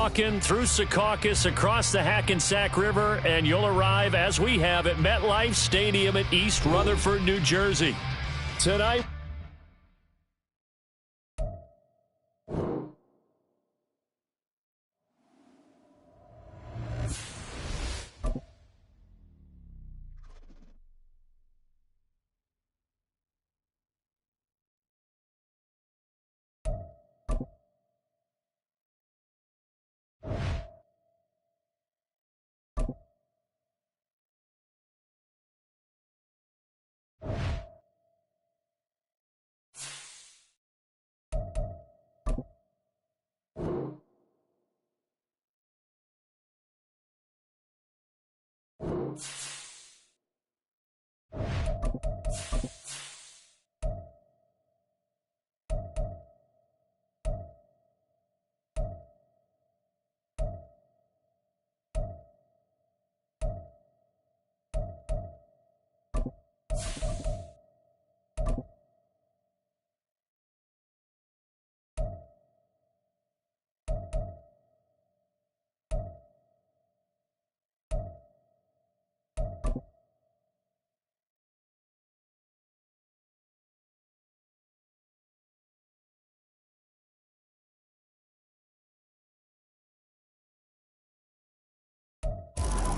walking through Secaucus, across the Hackensack River, and you'll arrive, as we have, at MetLife Stadium at East Rutherford, New Jersey. Tonight,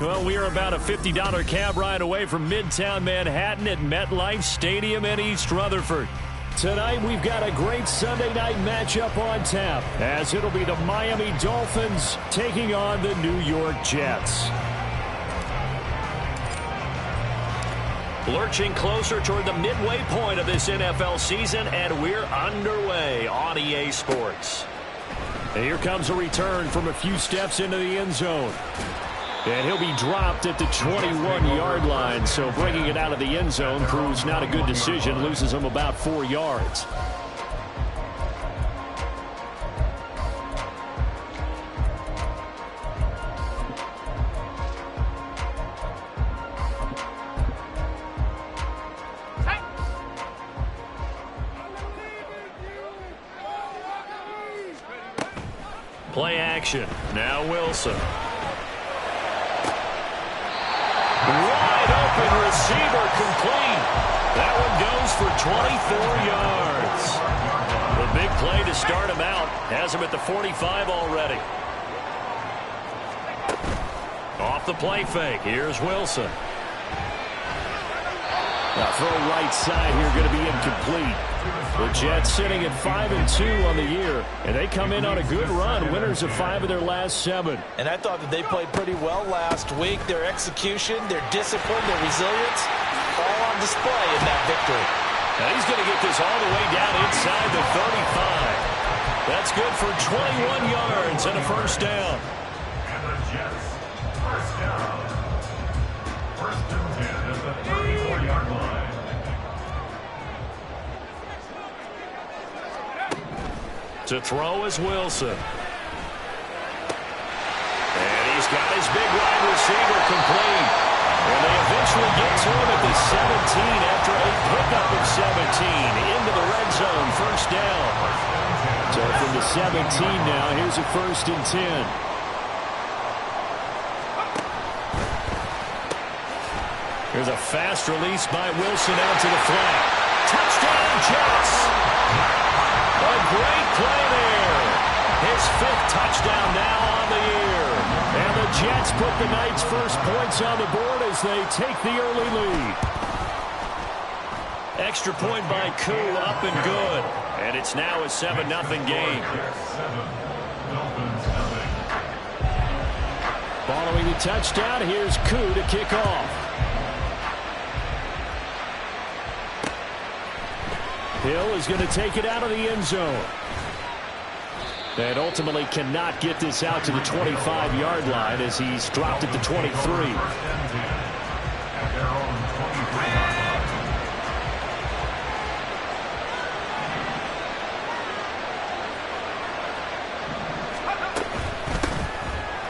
well, we are about a $50 cab ride away from Midtown Manhattan at MetLife Stadium in East Rutherford. Tonight, we've got a great Sunday night matchup on tap, as it'll be the Miami Dolphins taking on the New York Jets. Lurching closer toward the midway point of this NFL season, and we're underway on EA Sports. And here comes a return from a few steps into the end zone. And he'll be dropped at the 21-yard line, so bringing it out of the end zone proves not a good decision, loses him about 4 yards. Play action. Now Wilson. Wide open receiver complete. That one goes for 24 yards. The big play to start him out. Has him at the 45 already. Off the play fake. Here's Wilson. Now throw right side here, going to be incomplete. The Jets sitting at 5-2 on the year, and they come in on a good run, winners of 5 of their last 7. And I thought that they played pretty well last week. Their execution, their discipline, their resilience, all on display in that victory. Now he's going to get this all the way down inside the 35. That's good for 21 yards and a first down. And the Jets, first down. First and 10 at the 34-yard line. To throw is Wilson. And he's got his big wide receiver complete. And they eventually get to him at the 17 after a pickup of 17. Into the red zone, first down. So from the 17 now, here's a first and 10. Here's a fast release by Wilson out to the flat. Touchdown, Jets! A great play there. His 5th touchdown now on the year. And the Jets put the night's first points on the board as they take the early lead. Extra point by Koo, up and good. And it's now a 7-0 game. Following the touchdown, here's Koo to kick off. Hill is going to take it out of the end zone. And ultimately cannot get this out to the 25-yard line as he's dropped at the 23.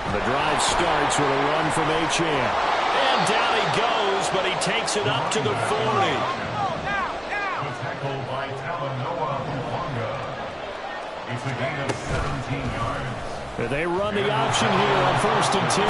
The drive starts with a run from Achane. And down he goes, but he takes it up to the 40. Tackle by Talanoa Hufanga. It's a gain of 17 yards. They run the option here on 1st and 10.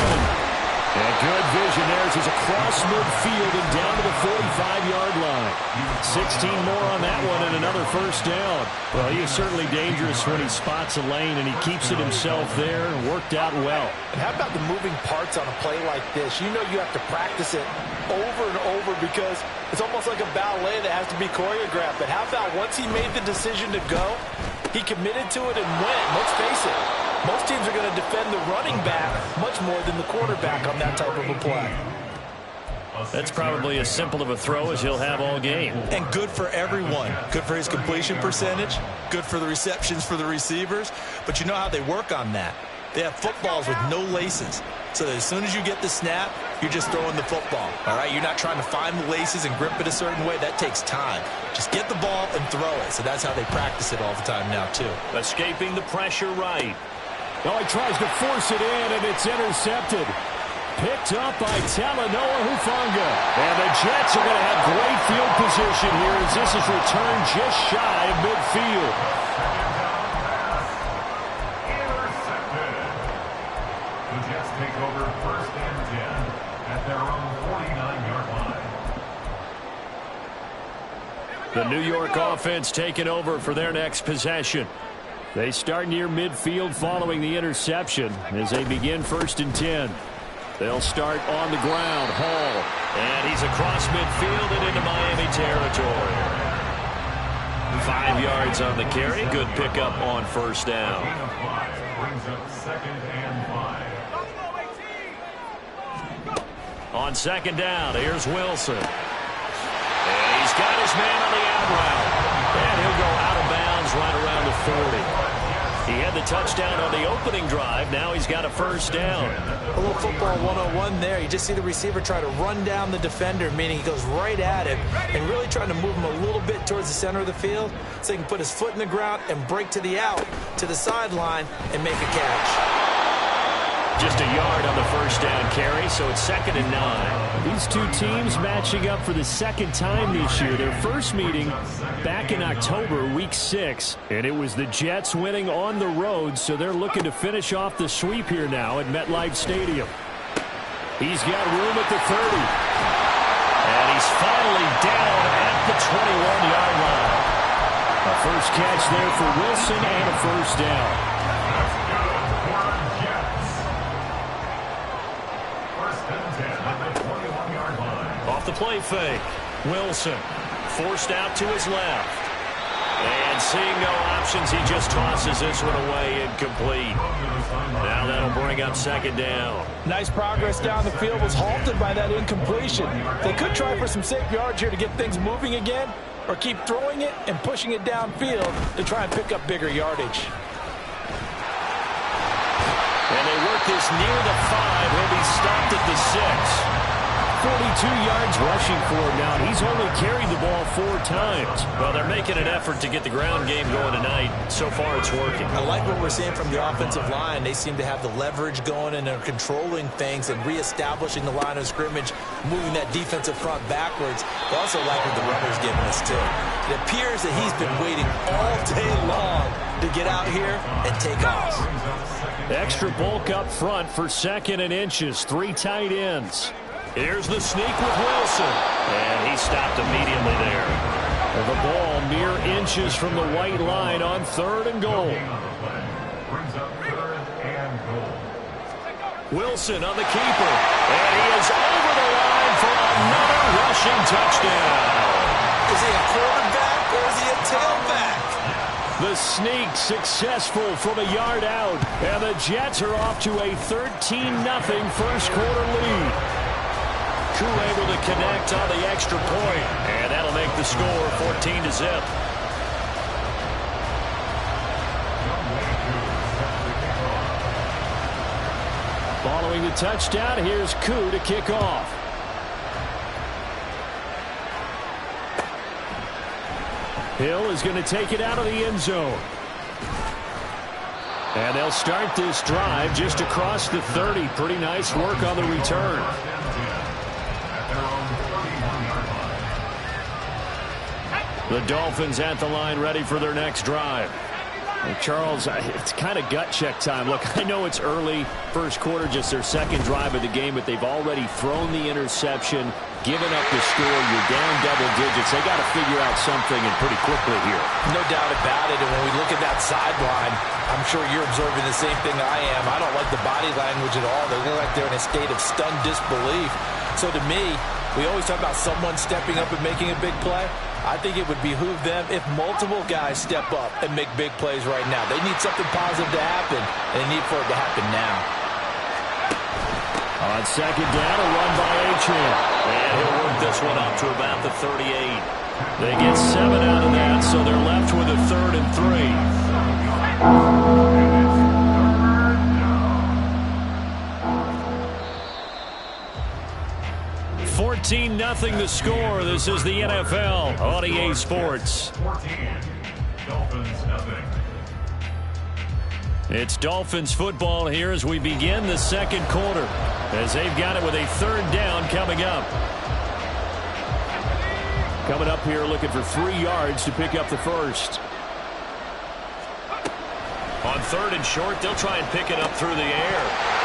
And good vision there as he's across midfield and down to the 45-yard line. 16 more on that one and another first down. Well, he is certainly dangerous when he spots a lane, and he keeps it himself there and worked out well. And how about the moving parts on a play like this? You know you have to practice it over and over because it's almost like a ballet that has to be choreographed. But how about once he made the decision to go, he committed to it and went. Let's face it. Most teams are going to defend the running back much more than the quarterback on that type of a play. That's probably as simple of a throw as he'll have all game. And good for everyone. Good for his completion percentage. Good for the receptions for the receivers. But you know how they work on that. They have footballs with no laces. So that as soon as you get the snap, you're just throwing the football. All right? You're not trying to find the laces and grip it a certain way. That takes time. Just get the ball and throw it. So that's how they practice it all the time now, too. Escaping the pressure right. Oh, he tries to force it in, and it's intercepted. Picked up by Talanoa Hufanga. And the Jets are going to have great field position here as this is returned just shy of midfield. Intercepted. The Jets take over 1st and 10 at their own 49-yard line. The New York offense taking over for their next possession. They start near midfield following the interception as they begin 1st and 10. They'll start on the ground. Hall. And he's across midfield and into Miami territory. 5 yards on the carry. Good pickup on first down. Gain of 5 brings up 2nd and 5. On 2nd down, here's Wilson. And he's got his man on the out route. And he'll go out of bounds right around the 40. He had the touchdown on the opening drive. Now he's got a first down. A little football 101 there. You just see the receiver try to run down the defender, meaning he goes right at him and really trying to move him a little bit towards the center of the field so he can put his foot in the ground and break to the out, to the sideline, and make a catch. Just a yard on the first down carry, so it's 2nd and 9. These two teams matching up for the second time this year. Their first meeting back in October, week 6. And it was the Jets winning on the road, so they're looking to finish off the sweep here now at MetLife Stadium. He's got room at the 30. And he's finally down at the 21-yard line. A first catch there for Wilson and a first down. Off the play fake. Wilson forced out to his left. And seeing no options, he just tosses this one away incomplete. Now that'll bring up 2nd down. Nice progress down the field, was halted by that incompletion. They could try for some safe yards here to get things moving again, or keep throwing it and pushing it downfield to try and pick up bigger yardage. And they work this near the 5. He'll be stopped at the 6. 42 yards rushing for him now. He's only carried the ball 4 times. Well, they're making an effort to get the ground game going tonight. So far, it's working. I like what we're seeing from the offensive line. They seem to have the leverage going and are controlling things and reestablishing the line of scrimmage, moving that defensive front backwards. They also like what the runner's giving us, too. It appears that he's been waiting all day long to get out here and take off. Extra bulk up front for 2nd and inches. 3 tight ends. Here's the sneak with Wilson. And he stopped immediately there. The ball mere inches from the white line on 3rd and goal. Brings up 3rd and goal. Wilson on the keeper. And he is over the line for another rushing touchdown. Is he a quarterback or is he a tailback? The sneak successful from a yard out. And the Jets are off to a 13-0 first quarter lead. Koo able to connect on the extra point. And that'll make the score 14-0. Following the touchdown, here's Koo to kick off. Hill is going to take it out of the end zone. And they'll start this drive just across the 30. Pretty nice work on the return. The Dolphins at the line ready for their next drive. Charles, it's kind of gut check time. Look, I know it's early, first quarter, just their second drive of the game, but they've already thrown the interception, given up the score. You're down double digits. They got to figure out something, and pretty quickly here. No doubt about it. And when we look at that sideline, I'm sure you're observing the same thing I am. I don't like the body language at all. They look like they're in a state of stunned disbelief. So to me, we always talk about someone stepping up and making a big play. I think it would behoove them if multiple guys step up and make big plays right now. They need something positive to happen, and they need for it to happen now. On second down, a run by Achane. And he'll work this one up to about the 38. They get 7 out of that, so they're left with a 3rd and 14-0 the score. This is the NFL on EA Sports. 14. Dolphins nothing. It's Dolphins football here as we begin the second quarter, as they've got it with a 3rd down coming up. Coming up here looking for 3 yards to pick up the first. On 3rd and short, they'll try and pick it up through the air.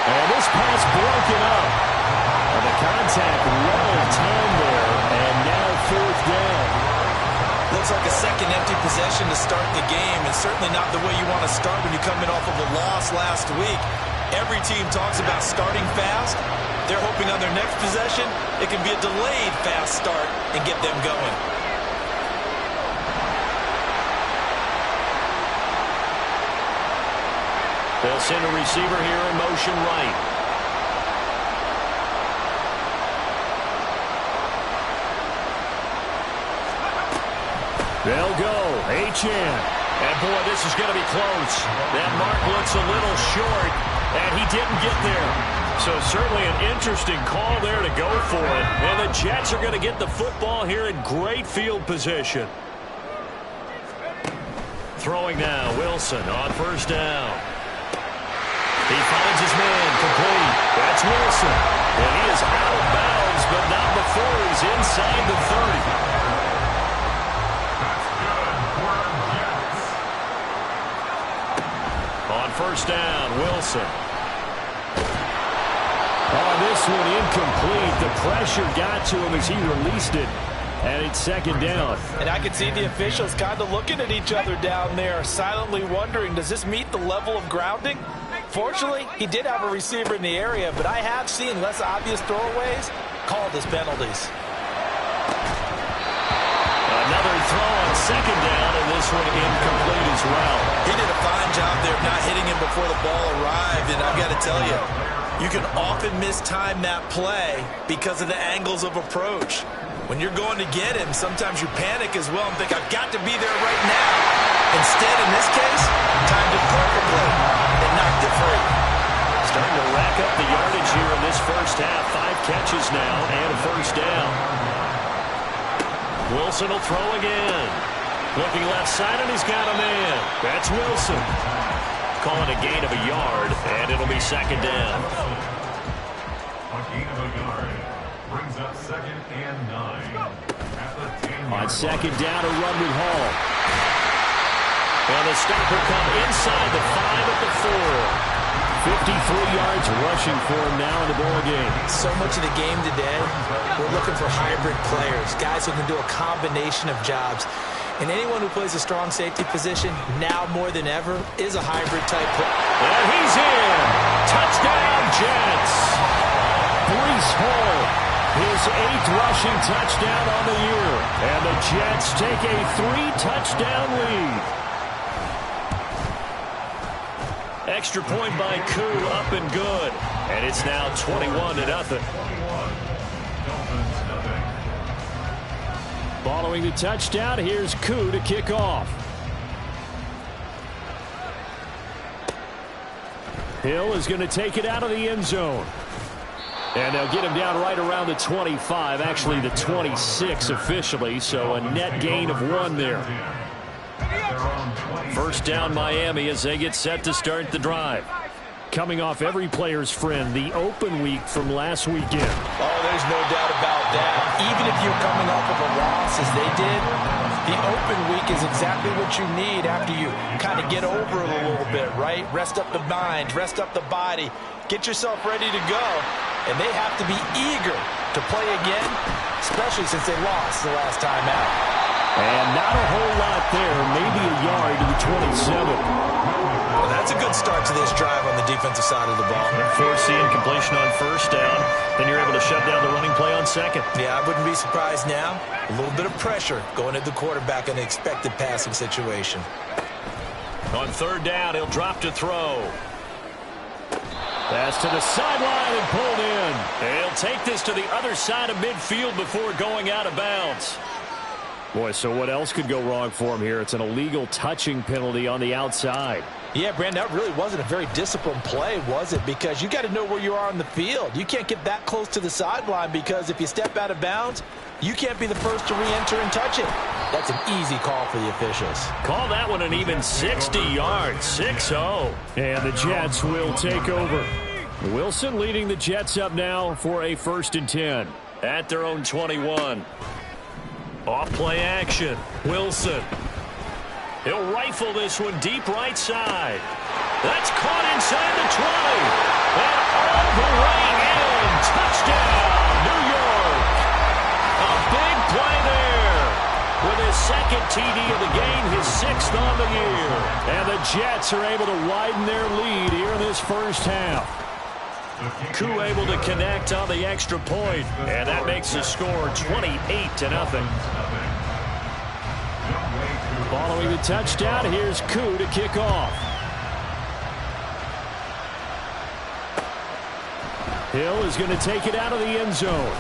And this pass broken up. And the contact well timed there, and now 4th down. Looks like a second empty possession to start the game, and certainly not the way you want to start when you come in off of a loss last week. Every team talks about starting fast. They're hoping on their next possession it can be a delayed fast start and get them going. They'll send a receiver here in motion right. They'll go. Achane. And, boy, this is going to be close. That mark looks a little short, and he didn't get there. So certainly an interesting call there to go for it. And the Jets are going to get the football here in great field position. Throwing now, Wilson on 1st down. He finds his man complete. That's Wilson. And he is out of bounds, but not before he's inside the 30. On 1st down, Wilson. Oh, this one incomplete. The pressure got to him as he released it. And it's 2nd down. And I can see the officials kind of looking at each other down there, silently wondering, does this meet the level of grounding? Fortunately, he did have a receiver in the area, but I have seen less obvious throwaways called as penalties. Another throw on 2nd down, and this one incomplete as well. He did a fine job there of not hitting him before the ball arrived, and I've got to tell you, you can often mistime that play because of the angles of approach. When you're going to get him, sometimes you panic as well and think, I've got to be there right now. Instead, in this case, timed it perfectly and knocked it free. Starting to rack up the yardage here in this first half. 5 catches now and a 1st down. Wilson will throw again. Looking left side, and he's got a man. That's Wilson. Calling a gain of a yard, and it'll be 2nd down. A gain of a yard brings up 2nd and 9. At the 10-yard On 2nd down, a run with Hall. And the stop will come inside the 5 at the 4. 53 yards rushing for him now in the ball game. So much of the game today, we're looking for hybrid players, guys who can do a combination of jobs. And anyone who plays a strong safety position, now more than ever, is a hybrid type player. And he's in. Touchdown, Jets. Breece Hall, his 8th rushing touchdown on the year. And the Jets take a 3-touchdown lead. Extra point by Koo, up and good. And it's now 21-0. Following the touchdown, here's Koo to kick off. Hill is going to take it out of the end zone. And they'll get him down right around the 25, actually the 26 officially, so a net gain of 1 there. 1st down Miami as they get set to start the drive. coming off every player's friend, the open week from last weekend. Oh, there's no doubt about that. Even if you're coming off of a loss as they did, the open week is exactly what you need after you kind of get over it a little bit, right? Rest up the mind, rest up the body, get yourself ready to go. And they have to be eager to play again, especially since they lost the last time out. And not a whole lot there, maybe a yard to the 27. Well, that's a good start to this drive on the defensive side of the ball. Force the incompletion on first down. Then you're able to shut down the running play on second. Yeah, I wouldn't be surprised now. A little bit of pressure going at the quarterback in an expected passing situation. On third down, he'll drop to throw. Pass to the sideline and pulled in. He'll take this to the other side of midfield before going out of bounds. Boy, so what else could go wrong for him here? It's an illegal touching penalty on the outside. Yeah, Brandon, that really wasn't a very disciplined play, was it? Because you got to know where you are on the field. You can't get that close to the sideline because if you step out of bounds, you can't be the first to re-enter and touch it. That's an easy call for the officials. Call that one an even 60 yards, 6-0. And the Jets will take over. Wilson leading the Jets up now for a 1st and 10. At their own 21. Off play action. Wilson. He'll rifle this one deep right side. That's caught inside the 20. And all the way in. Touchdown, New York. A big play there. With his second TD of the game, his 6th on the year. And the Jets are able to widen their lead here in this first half. Koo able to connect on the extra point, and that makes the score 28-0. Following the touchdown, here's Koo to kick off. Hill is going to take it out of the end zone.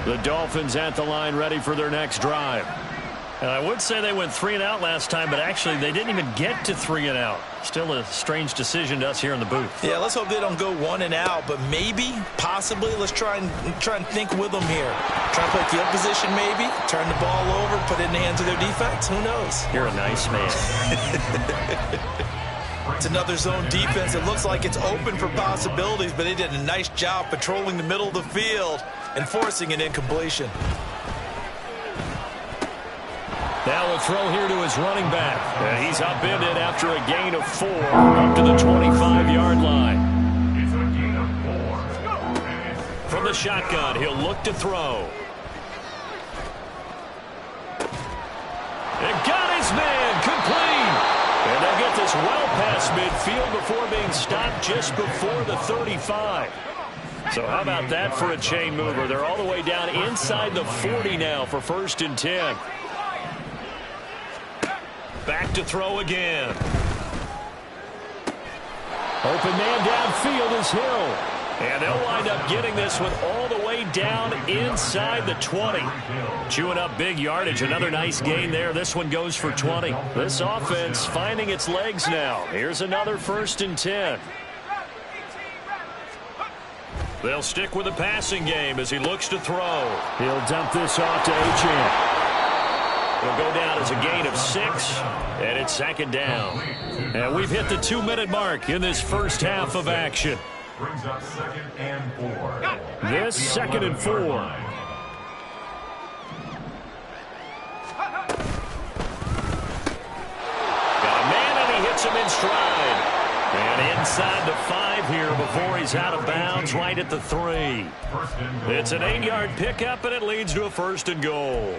The Dolphins at the line ready for their next drive. And I would say they went 3 and out last time, but actually they didn't even get to 3 and out. Still a strange decision to us here in the booth. Yeah, let's hope they don't go 1 and out, but maybe, possibly, let's try and think with them here. Try and play field position maybe, turn the ball over, put it in the hands of their defense. Who knows? You're a nice man. It's another zone defense. It looks like it's open for possibilities, but they did a nice job patrolling the middle of the field and forcing an incompletion. Now a throw here to his running back. And he's upended after a gain of 4 up to the 25-yard line. It's a gain of 4. From the shotgun, he'll look to throw. And got his man complete. And they'll get this well past midfield before being stopped just before the 35. So how about that for a chain mover? They're all the way down inside the 40 now for 1st and 10. Back to throw again. Open man downfield is Hill. And they'll wind up getting this one all the way down inside the 20. Chewing up big yardage. Another nice gain there. This one goes for 20. This offense finding its legs now. Here's another 1st and 10. They'll stick with the passing game as he looks to throw. He'll dump this off to Achane. It'll go down as a gain of 6, and it's 2nd down. And we've hit the 2-minute mark in this first half of action. Brings up 2nd and 4. This 2nd and 4. Got a man, and he hits him in stride. And inside the 5 here before he's out of bounds right at the 3. It's an 8-yard pickup, and it leads to a 1st and goal.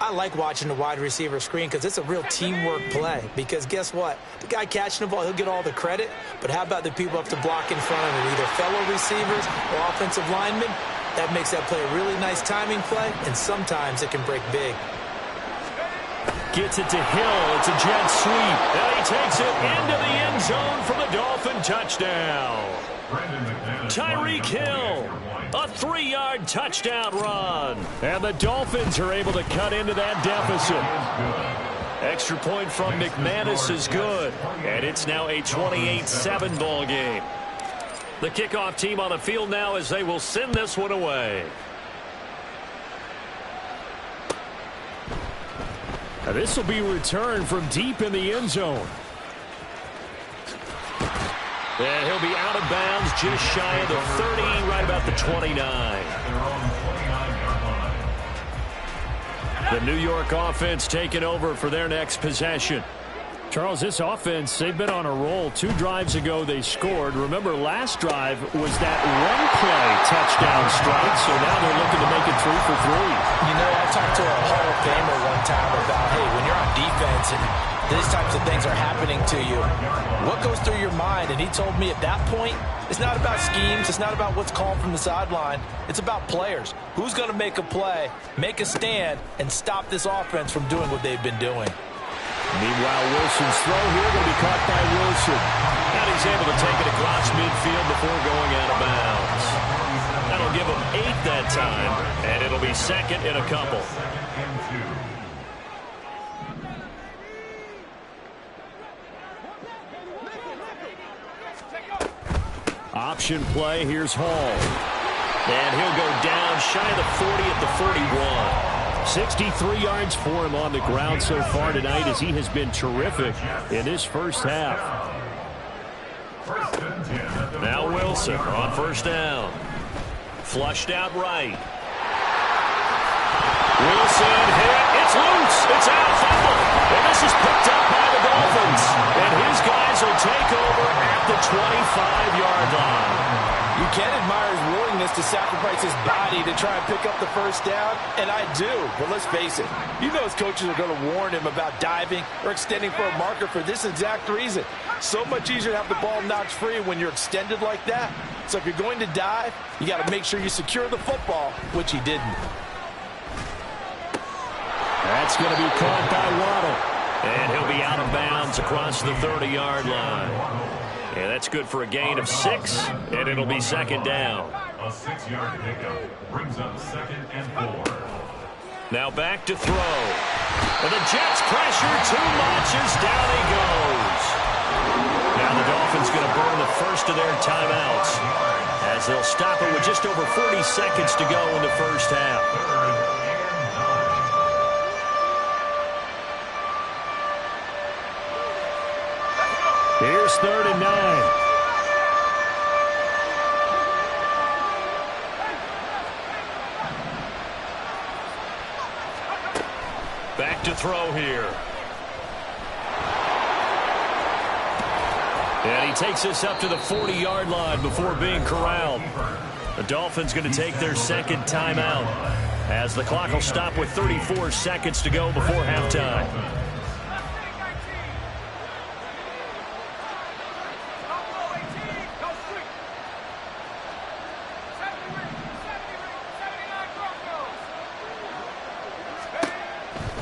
I like watching the wide receiver screen because it's a real teamwork play. Because guess what? The guy catching the ball, he'll get all the credit. But how about the people up to block in front of him? Either fellow receivers or offensive linemen. That makes that play a really nice timing play. And sometimes it can break big. Gets it to Hill. It's a jet sweep. And he takes it into the end zone for the Dolphin touchdown. Tyreek Hill. A 3-yard touchdown run. And the Dolphins are able to cut into that deficit. Extra point from McManus is good. And it's now a 28-7 ball game. The kickoff team on the field now as they will send this one away. This will be returned from deep in the end zone. And he'll be out of bounds just shy of the 30, right about the 29. The New York offense taking over for their next possession. Charles, this offense, they've been on a roll. 2 drives ago they scored. Remember, last drive was that one-play touchdown strike, so now they're looking to make it 3 for 3. You know, I talked to a Hall of Famer one time about, hey, when you're on defense and these types of things are happening to you, what goes through your mind? And he told me at that point, it's not about schemes. It's not about what's called from the sideline. It's about players. Who's going to make a play, make a stand, and stop this offense from doing what they've been doing? Meanwhile, Wilson's throw here going to be caught by Wilson. And he's able to take it across midfield before going out of bounds. That'll give him 8 that time, and it'll be second in a couple. Option play, here's Hall. And he'll go down shy of the 40 at the 41. 63 yards for him on the ground so far tonight as he has been terrific in this first half. Now Wilson on first down. Flushed out right. Wilson hit. It's loose. It's out. Fumble. And this is picked up by the Dolphins. And his guys will take over at the 25-yard line. You can't admire his willingness to sacrifice his body to try and pick up the first down, and I do. But let's face it, you know his coaches are going to warn him about diving or extending for a marker for this exact reason. So much easier to have the ball knocked free when you're extended like that. So if you're going to dive, you got to make sure you secure the football, which he didn't. That's going to be caught by Waddle. And he'll be out of bounds across the 30-yard line. And that's good for a gain of 6, and it'll be second down. A 6-yard pickup brings up 2nd and 4. Now back to throw. And the Jets pressure too much as down he goes. Now the Dolphins going to burn the first of their timeouts as they'll stop it with just over 40 seconds to go in the first half. Here's 3rd and 9. Back to throw here. And he takes us up to the 40-yard line before being corralled. The Dolphins going to take their second timeout as the clock will stop with 34 seconds to go before halftime.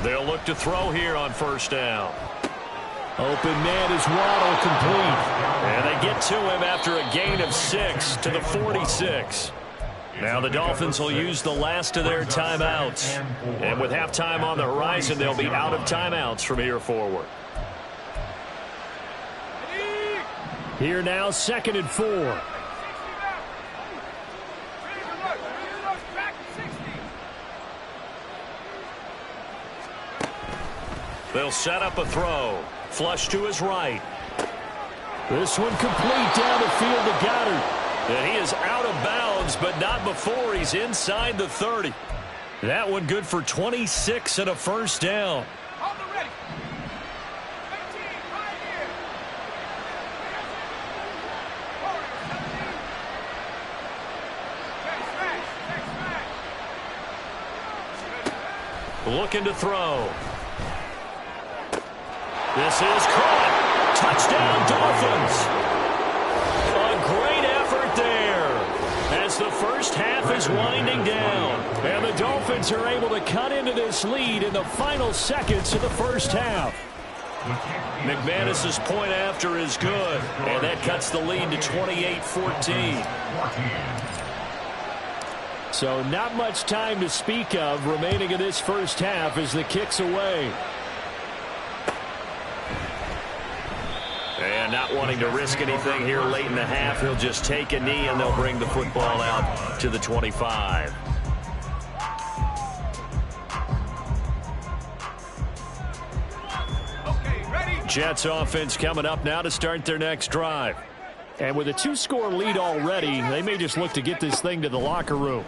They'll look to throw here on first down. Open man is Waddle, complete. And they get to him after a gain of 6 to the 46. Now the Dolphins will use the last of their timeouts. And with halftime on the horizon, they'll be out of timeouts from here forward. Here now, 2nd and 4. They'll set up a throw. Flush to his right. This one complete down the field to Goddard. And he is out of bounds, but not before he's inside the 30. That one good for 26 and a first down. Looking to throw. This is caught. Touchdown, Dolphins. A great effort there as the first half is winding down. And the Dolphins are able to cut into this lead in the final seconds of the first half. McManus's point after is good, and that cuts the lead to 28-14. So not much time to speak of remaining in this first half as the kick's away. And not wanting to risk anything here late in the half, he'll just take a knee and they'll bring the football out to the 25. Jets offense coming up now to start their next drive. And with a 2-score lead already, they may just look to get this thing to the locker room.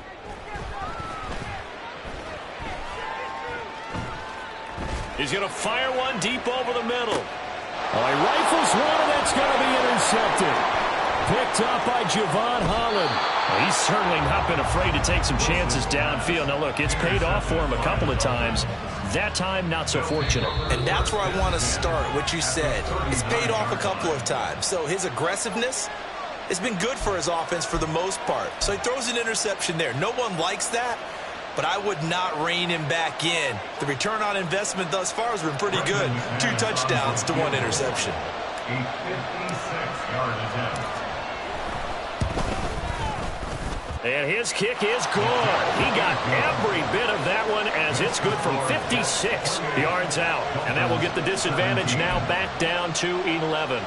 He's going to fire one deep over the middle. Oh, he rifles one, and that's going to be intercepted. Picked up by Javon Holland. Well, he's certainly not been afraid to take some chances downfield. Now, look, it's paid off for him a couple of times. That time, not so fortunate. And that's where I want to start, what you said. It's paid off a couple of times. So his aggressiveness has been good for his offense for the most part. So he throws an interception there. No one likes that, but I would not rein him back in. The return on investment thus far has been pretty good. 2 touchdowns to 1 interception. A 56-yard attempt. And his kick is good. He got every bit of that one as it's good from 56 yards out. And that will get the disadvantage now back down to 11.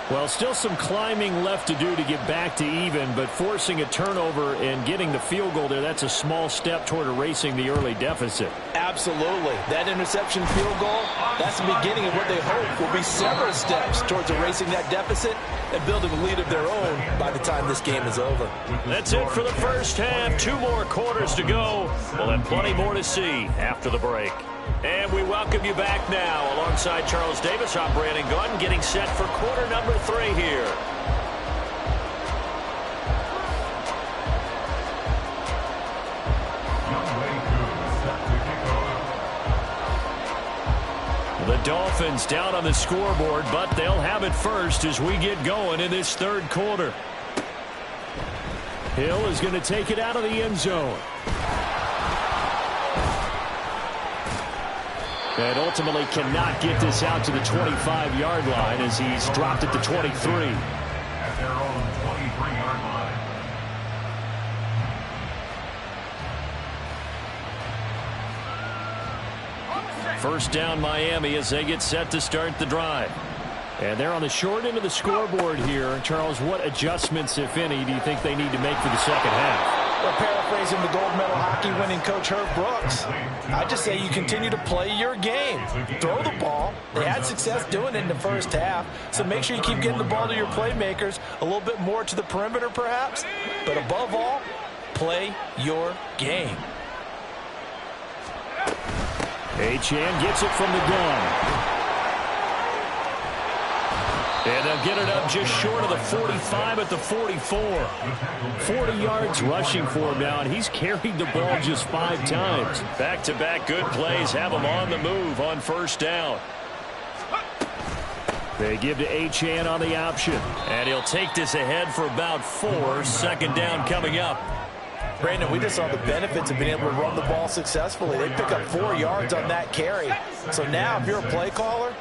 Well, still some climbing left to do to get back to even, but forcing a turnover and getting the field goal there, that's a small step toward erasing the early deficit. Absolutely. That interception field goal, that's the beginning of what they hope will be several steps towards erasing that deficit and building a lead of their own by the time this game is over. That's it for the first half. 2 more quarters to go. We'll have plenty more to see after the break. And we welcome you back now. Alongside Charles Davis, I'm Brandon Gunn, getting set for quarter number 3 here. The Dolphins down on the scoreboard, but they'll have it first as we get going in this 3rd quarter. Hill is going to take it out of the end zone. And ultimately cannot get this out to the 25-yard line as he's dropped it to 23. At their own 23-yard line. First down Miami as they get set to start the drive. And they're on the short end of the scoreboard here. Charles, what adjustments, if any, do you think they need to make for the second half? Well, paraphrasing the gold medal hockey winning coach Herb Brooks, I just say you continue to play your game. Throw the ball. They had success doing it in the first half, so make sure you keep getting the ball to your playmakers, a little bit more to the perimeter perhaps, but above all, play your game. Achane gets it from the gun. And they'll get it up just short of the 45 at the 44. 40 yards rushing for him now, and he's carried the ball just 5 times. Back-to-back good plays have him on the move on first down. They give to Achane on the option. And he'll take this ahead for about 4. Second down coming up. Brandon, we just saw the benefits of being able to run the ball successfully. They pick up 4 yards on that carry. So now if you're a play caller,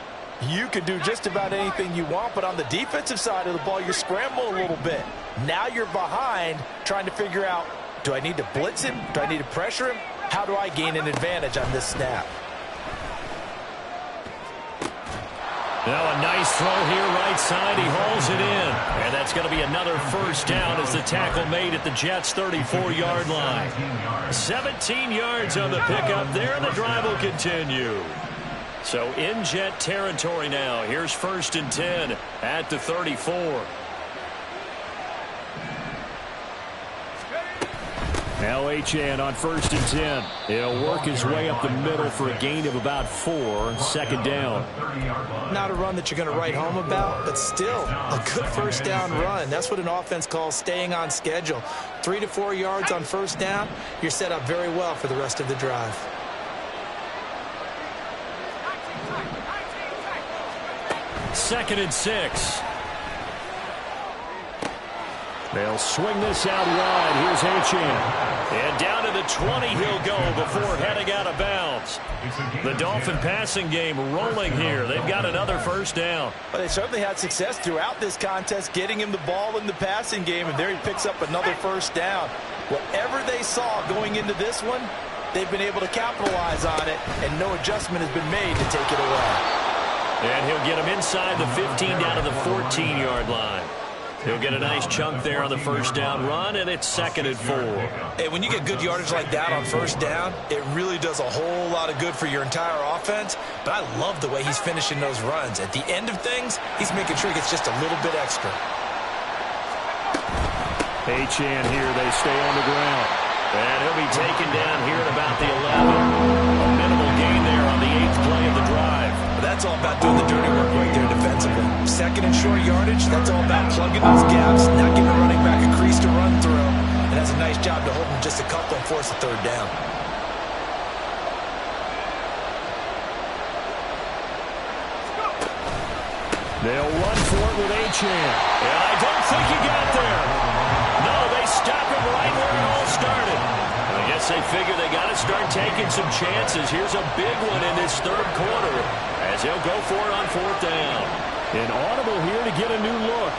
you can do just about anything you want, but on the defensive side of the ball, you're scrambling a little bit. Now you're behind trying to figure out, do I need to blitz him? Do I need to pressure him? How do I gain an advantage on this snap? Now a nice throw here right side. He hauls it in. And that's going to be another first down as the tackle made at the Jets' 34-yard line. 17 yards on the pickup there, and the drive will continue. So in Jet territory now. Here's 1st and 10 at the 34. Now Achane on 1st and 10. He'll work his way up the middle for a gain of about 4. Second down. Not a run that you're going to write home about, but still a good first down run. That's what an offense calls staying on schedule. 3 to 4 yards on first down. You're set up very well for the rest of the drive. 2nd and 6. They'll swing this out wide. Here's Achane. And down to the 20 he'll go before heading out of bounds. The Dolphin passing game rolling here. They've got another first down. Well, they certainly had success throughout this contest getting him the ball in the passing game, and there he picks up another first down. Whatever they saw going into this one, they've been able to capitalize on it, and no adjustment has been made to take it away. And he'll get him inside the 15 down to the 14-yard line. He'll get a nice chunk there on the first down run, and it's 2nd and 4. Hey, when you get good yardage like that on first down, it really does a whole lot of good for your entire offense. But I love the way he's finishing those runs. At the end of things, he's making sure he gets just a little bit extra. Achane here, they stay on the ground. And he'll be taken down here at about the 11. A minimal gain there on the 8th play of the drive. But that's all about doing the dirty work right there defensively. 2nd and short yardage, that's all about plugging those gaps, not giving the running back a crease to run through. And that's a nice job to hold him just a couple and force a 3rd down. They'll run for it with Achane. And I don't think he got there. No, they stop him right where it all started. I guess they figure they got to start taking some chances. Here's a big one in this 3rd quarter as they'll go for it on 4th down. An audible here to get a new look.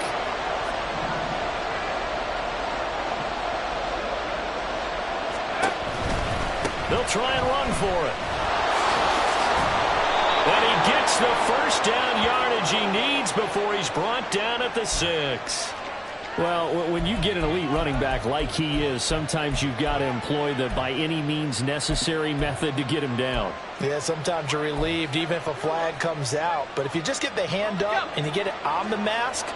They'll try and run for it. And he gets the first down yardage he needs before he's brought down at the 6. Well, when you get an elite running back like he is, sometimes you've got to employ the by any means necessary method to get him down. Yeah, sometimes you're relieved even if a flag comes out. But if you just get the hand up and you get it on the mask,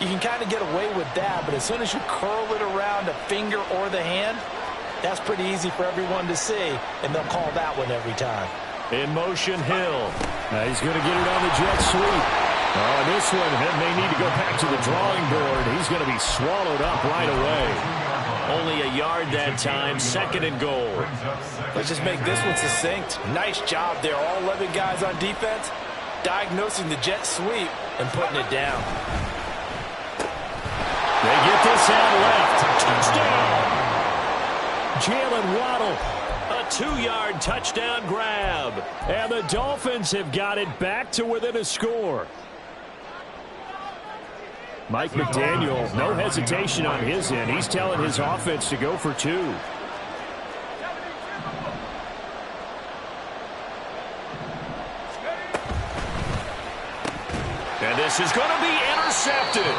you can kind of get away with that. But as soon as you curl it around a finger or the hand, that's pretty easy for everyone to see, and they'll call that one every time. In motion, Hill. He's going to get it on the jet sweep. Oh, this one may need to go back to the drawing board. He's going to be swallowed up right away. Only a yard that time, 2nd and goal. Let's just make this one succinct. Nice job there. All 11 guys on defense diagnosing the jet sweep and putting it down. They get this out left. Touchdown. Jalen Waddle. A 2-yard touchdown grab. And the Dolphins have got it back to within a score. Mike McDaniel, no hesitation on his end. He's telling his offense to go for 2. And this is going to be intercepted.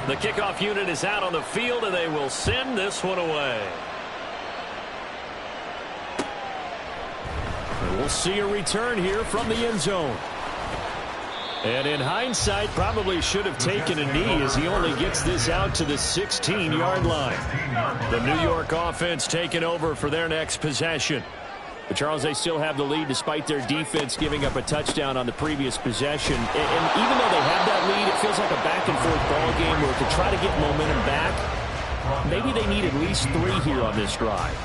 The kickoff unit is out on the field, and they will send this one away. And we'll see a return here from the end zone. And in hindsight, probably should have taken a knee as he only gets this out to the 16-yard line. The New York offense taking over for their next possession. But Charles, they still have the lead despite their defense giving up a touchdown on the previous possession. And even though they have that lead, it feels like a back-and-forth ball game where to try to get momentum back, maybe they need at least 3 here on this drive.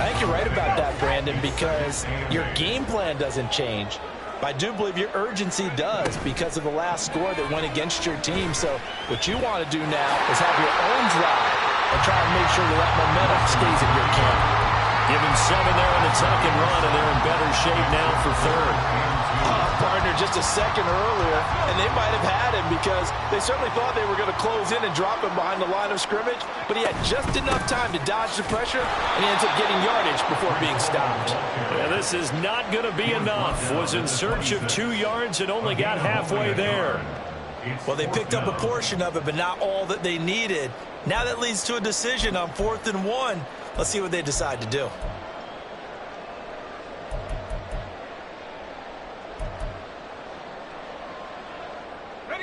I think you're right about that, Brandon, because your game plan doesn't change. I do believe your urgency does because of the last score that went against your team. So what you want to do now is have your own drive and try to make sure that momentum stays in your camp. Give him 7 there on the tuck and run, and they're in better shape now for 3rd. Partner just a second earlier, and they might have had him because they certainly thought they were going to close in and drop him behind the line of scrimmage, but he had just enough time to dodge the pressure, and he ends up getting yardage before being stopped. Yeah, this is not going to be enough. Was in search of 2 yards and only got halfway there. Well, they picked up a portion of it, but not all that they needed. Now that leads to a decision on 4th and 1. Let's see what they decide to do.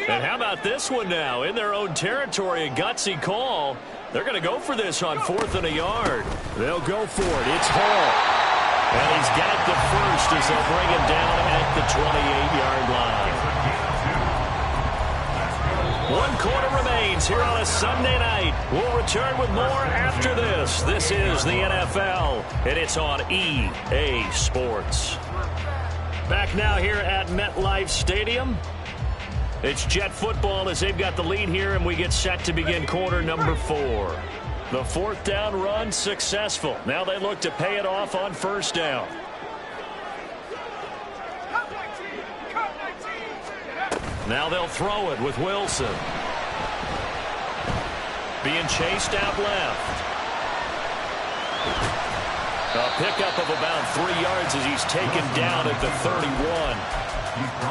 And how about this one now? In their own territory, a gutsy call. They're going to go for this on 4th and a yard. They'll go for it. It's Hall. And he's got the first as they'll bring him down at the 28-yard line. 1 quarter remains here on a Sunday night. We'll return with more after this. This is the NFL, and it's on EA Sports. Back now here at MetLife Stadium. It's Jet football as they've got the lead here, and we get set to begin quarter number 4. The 4th down run successful. Now they look to pay it off on 1st down. Now they'll throw it with Wilson. Being chased out left. A pickup of about 3 yards as he's taken down at the 31.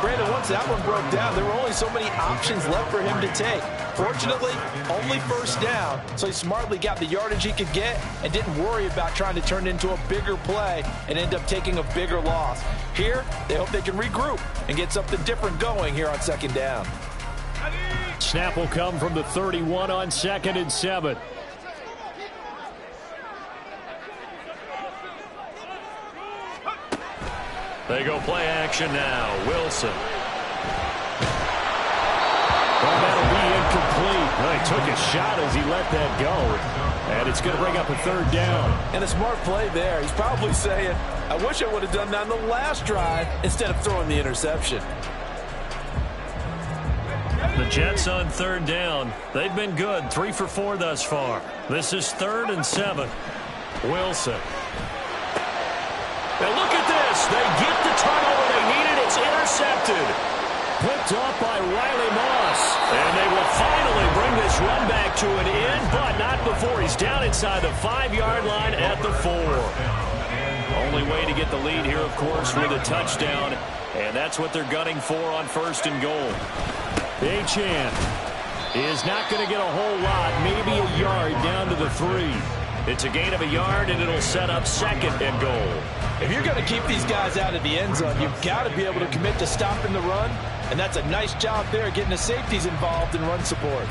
Brandon, once that one broke down, there were only so many options left for him to take. Fortunately, only first down, so he smartly got the yardage he could get and didn't worry about trying to turn it into a bigger play and end up taking a bigger loss. Here, they hope they can regroup and get something different going here on second down. Snap will come from the 31 on 2nd and 7. They go play action now. Wilson. Well, that'll be incomplete. Well, he took a shot as he let that go. And it's going to bring up a 3rd down. And a smart play there. He's probably saying, I wish I would have done that on the last drive instead of throwing the interception. The Jets on 3rd down. They've been good. 3 for 4 thus far. This is 3rd and 7. Wilson. And look at this. They get the turnover they needed. It's intercepted. Picked off by Riley Moss. And they will finally bring this run back to an end, but not before he's down inside the 5-yard line at the 4. Only way to get the lead here, of course, with a touchdown. And that's what they're gunning for on 1st and goal. Achane is not going to get a whole lot, maybe a yard down to the 3. It's a gain of a yard, and it'll set up 2nd and goal. If you're going to keep these guys out of the end zone, you've got to be able to commit to stopping the run, and that's a nice job there getting the safeties involved in run support.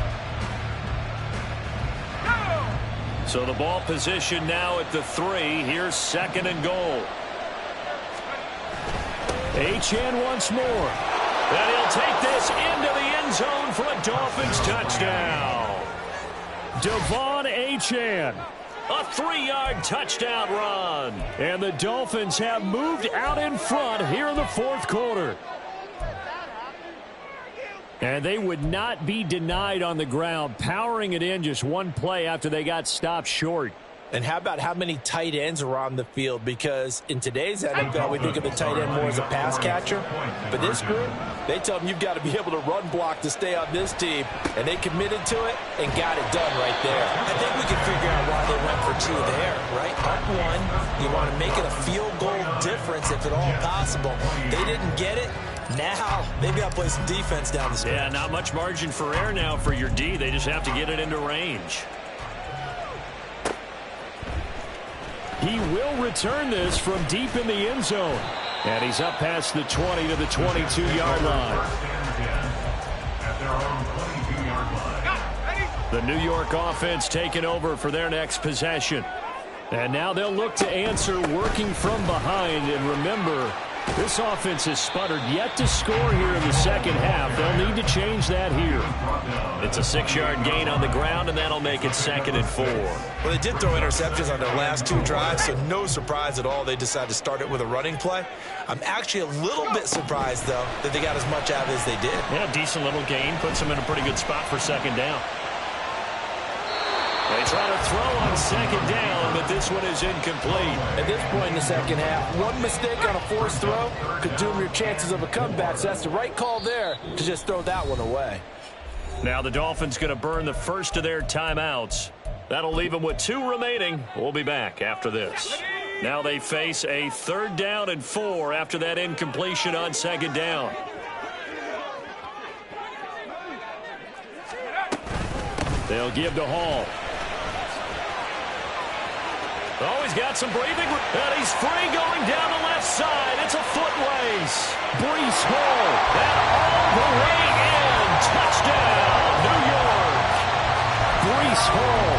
So the ball position now at the 3. Here's 2nd and goal. Achane once more. And he'll take this into the end zone for a Dolphins touchdown. Devon Achane. A 3-yard touchdown run. And the Dolphins have moved out in front here in the 4th quarter. And they would not be denied on the ground, powering it in just one play after they got stopped short. And how about how many tight ends are on the field? Because in today's NFL, we think of the tight end more as a pass catcher. But this group, they tell them you've got to be able to run block to stay on this team. And they committed to it and got it done right there. I think we can figure out why they went for 2 there, right? Up 1, you want to make it a field goal difference if at all possible. They didn't get it. Now they've got to play some defense down the stretch. Yeah, not much margin for error now for your D. They just have to get it into range. He will return this from deep in the end zone. And he's up past the 20 to the 22-yard line. The New York offense taking over for their next possession. And now they'll look to answer working from behind. And remember, this offense has sputtered yet to score here in the second half. They'll need to change that here. It's a 6-yard gain on the ground, and that'll make it 2nd and 4. Well, they did throw interceptions on their last 2 drives, so no surprise at all they decided to start it with a running play. I'm actually a little bit surprised, though, that they got as much out as they did. Yeah, decent little gain. Puts them in a pretty good spot for 2nd down. They try to throw on 2nd down, but this one is incomplete. At this point in the second half, one mistake on a forced throw could doom your chances of a comeback. So that's the right call there to just throw that one away. Now the Dolphins going to burn the first of their timeouts. That'll leave them with 2 remaining. We'll be back after this. Now they face a 3rd down and 4 after that incompletion on 2nd down. They'll give to Hall. Oh, he's got some breathing, and he's free going down the left side. It's a foot race. Breece Hall, and all the way in. Touchdown, New York. Breece Hall,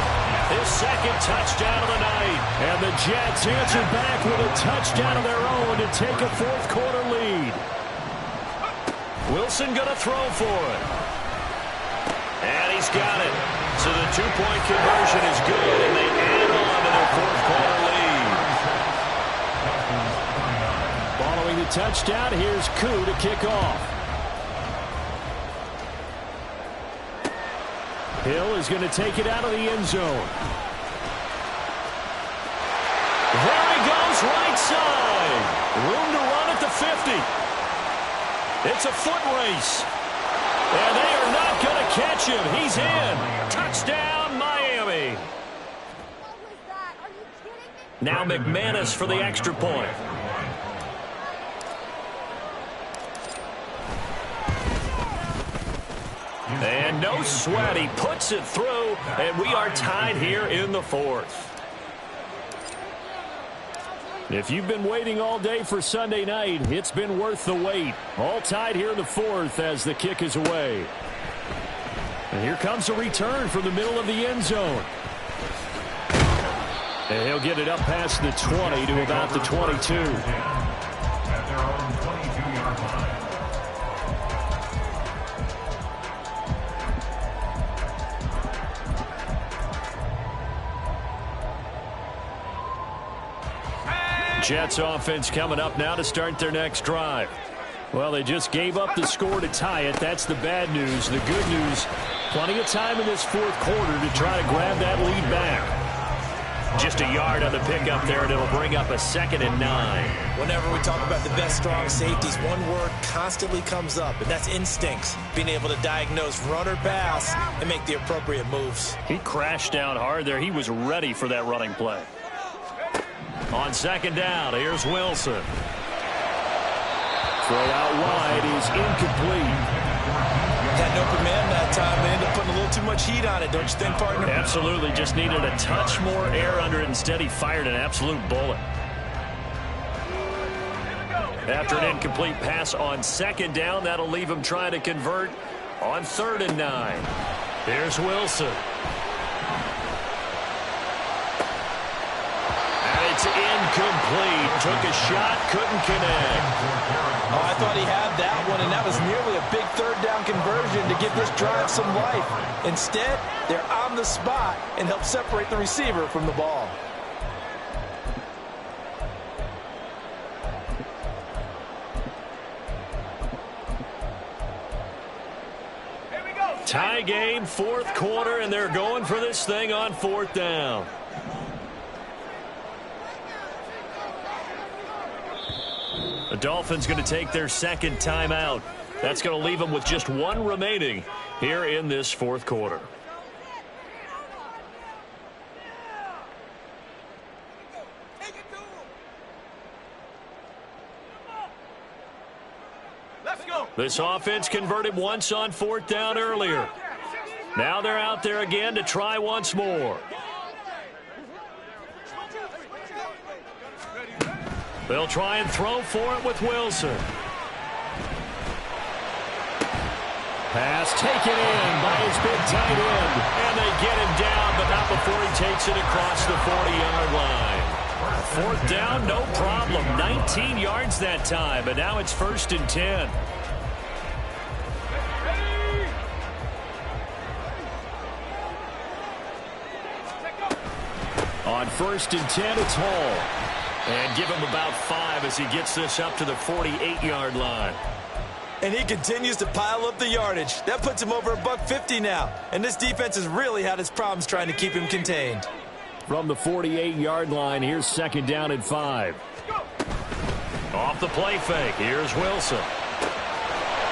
his 2nd touchdown of the night. And the Jets answered back with a touchdown of their own to take a 4th quarter lead. Wilson going to throw for it. And he's got it. So the 2-point conversion is good, and they add on to their 4th quarter lead. Following the touchdown, here's Koo to kick off. Hill is going to take it out of the end zone. There he goes, right side. Room to run at the 50. It's a foot race. And they are not going to catch him. He's in. Touchdown, Miami. Now McManus for the extra point. And no sweat. He puts it through, and we are tied here in the fourth. If you've been waiting all day for Sunday night, it's been worth the wait. All tied here in the fourth as the kick is away. And here comes a return from the middle of the end zone. And he'll get it up past the 20 to about the 22. At their own 22-yard line. Jets offense coming up now to start their next drive. Well, they just gave up the score to tie it. That's the bad news. The good news, plenty of time in this fourth quarter to try to grab that lead back. Just a yard on the pickup there, and it'll bring up a 2nd and 9. Whenever we talk about the best strong safeties, one word constantly comes up, and that's instincts. Being able to diagnose run or pass and make the appropriate moves. He crashed down hard there. He was ready for that running play. On 2nd down, here's Wilson. Throw out wide is incomplete. Had no command that time. They ended up putting a little too much heat on it, don't you think, partner? Absolutely. Just needed a touch more air under it. Instead, he fired an absolute bullet. After an incomplete pass on 2nd down, that'll leave him trying to convert on 3rd and 9. Here's Wilson. It's incomplete. Took a shot, couldn't connect. Oh, I thought he had that one, and that was nearly a big 3rd down conversion to give this drive some life. Instead, they're on the spot and help separate the receiver from the ball. Tie game, 4th quarter, and they're going for this thing on 4th down. The Dolphins going to take their 2nd timeout. That's going to leave them with just 1 remaining here in this 4th quarter. This offense converted once on 4th down earlier. Now they're out there again to try once more. They'll try and throw for it with Wilson. Pass taken in by his big tight end. And they get him down, but not before he takes it across the 40-yard line. 4th down, no problem. 19 yards that time, but now it's 1st and 10. On 1st and 10, it's Hall. And give him about 5 as he gets this up to the 48-yard line. And he continues to pile up the yardage. That puts him over $150 now. And this defense has really had its problems trying to keep him contained. From the 48-yard line, here's 2nd down and 5. Off the play fake, here's Wilson.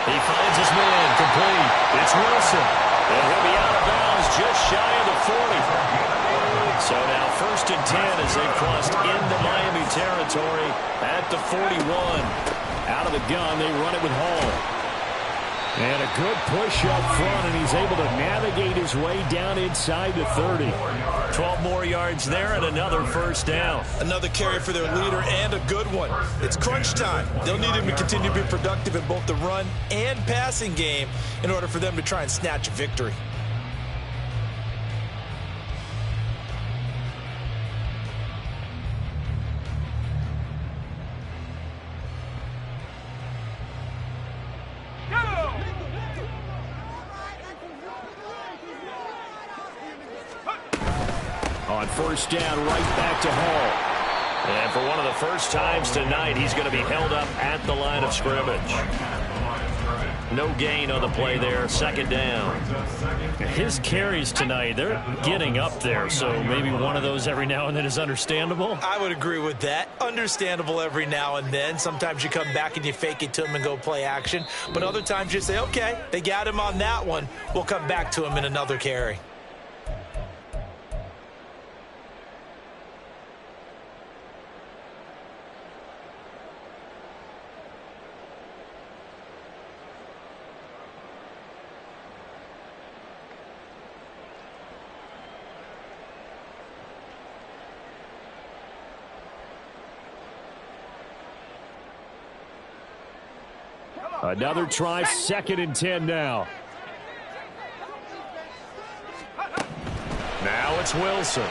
He finds his man, complete. It's Wilson. And he'll be out of bounds just shy of the 40. So now 1st and 10 as they crossed into Miami territory at the 41. Out of the gun, they run it with Hall. And a good push up front, and he's able to navigate his way down inside the 30. 12 more yards there and another 1st down. Another carry for their leader and a good one. It's crunch time. They'll need him to continue to be productive in both the run and passing game in order for them to try and snatch a victory. On 1st down, right back to Hall. And for one of the first times tonight, he's going to be held up at the line of scrimmage. No gain on the play there, 2nd down. His carries tonight, they're getting up there, so maybe one of those every now and then is understandable. I would agree with that. Understandable every now and then. Sometimes you come back and you fake it to him and go play action. But other times you say, okay, they got him on that one. We'll come back to him in another carry. Another try, 2nd and 10 now. Now it's Wilson.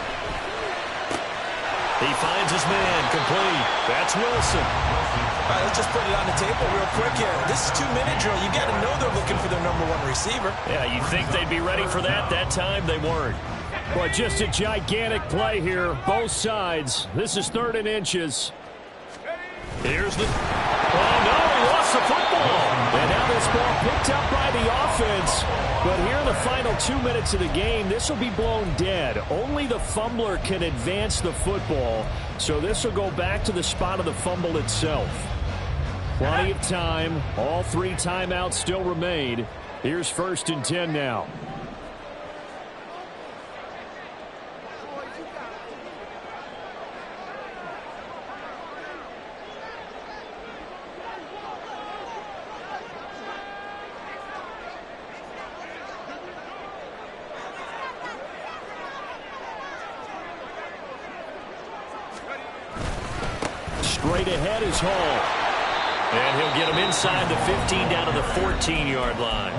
He finds his man, complete. That's Wilson. All right, let's just put it on the table real quick here. This is 2-minute drill. You got to know they're looking for their #1 receiver. Yeah, you think they'd be ready for that? That time they weren't. But just a gigantic play here, both sides. This is 3rd and inches. Here's the... Oh, no, he lost the football. And now this ball picked up by the offense. But here in the final 2 minutes of the game, this will be blown dead. Only the fumbler can advance the football. So this will go back to the spot of the fumble itself. Plenty of time. All 3 timeouts still remain. Here's 1st and 10 now. Straight ahead is Hall. And he'll get him inside the 15 down to the 14-yard line.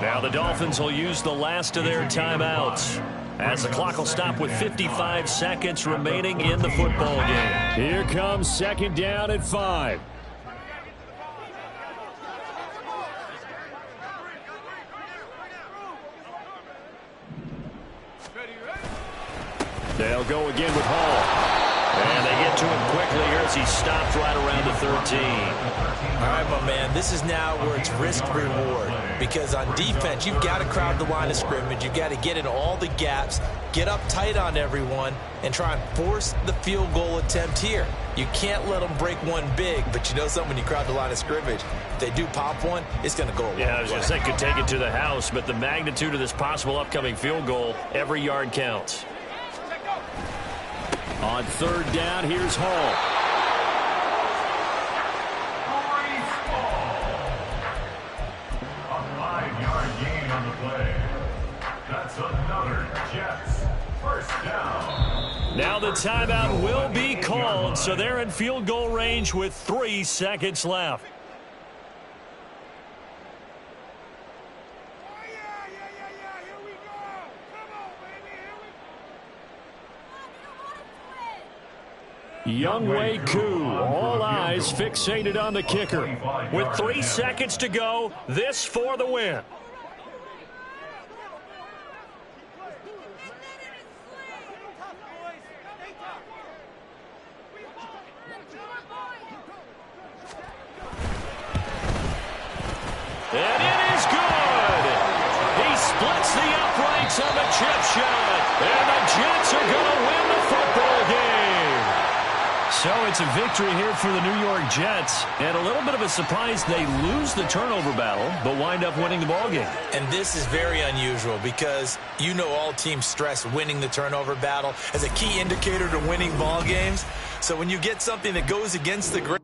Now the Dolphins will use the last of their timeouts as the clock will stop with 55 seconds remaining in the football game. Here comes 2nd down at 5. They'll go again with Hall. And they get to him quickly here as he stopped right around the 13. All right, my man, this is now where it's risk-reward. Because on defense, you've got to crowd the line of scrimmage. You've got to get in all the gaps, get up tight on everyone, and try and force the field goal attempt here. You can't let them break one big, but you know something, when you crowd the line of scrimmage, if they do pop one, it's going to go a long way. Yeah, I was going to say, could take it to the house, but the magnitude of this possible upcoming field goal, every yard counts. On 3rd down, here's Hall. A 5-yard gain on the play. That's another Jets. 1st down. Now the timeout will be called, so they're in field goal range with 3 seconds left. Younghoe Koo, all eyes fixated on the kicker. With 3 seconds to go, this for the win. And it is good. He splits the uprights on the chip shot. And the Jets are going to win the football game. So it's a victory here for the New York Jets. And a little bit of a surprise, they lose the turnover battle, but wind up winning the ballgame. And this is very unusual because you know all teams stress winning the turnover battle as a key indicator to winning ball games. So when you get something that goes against the grain,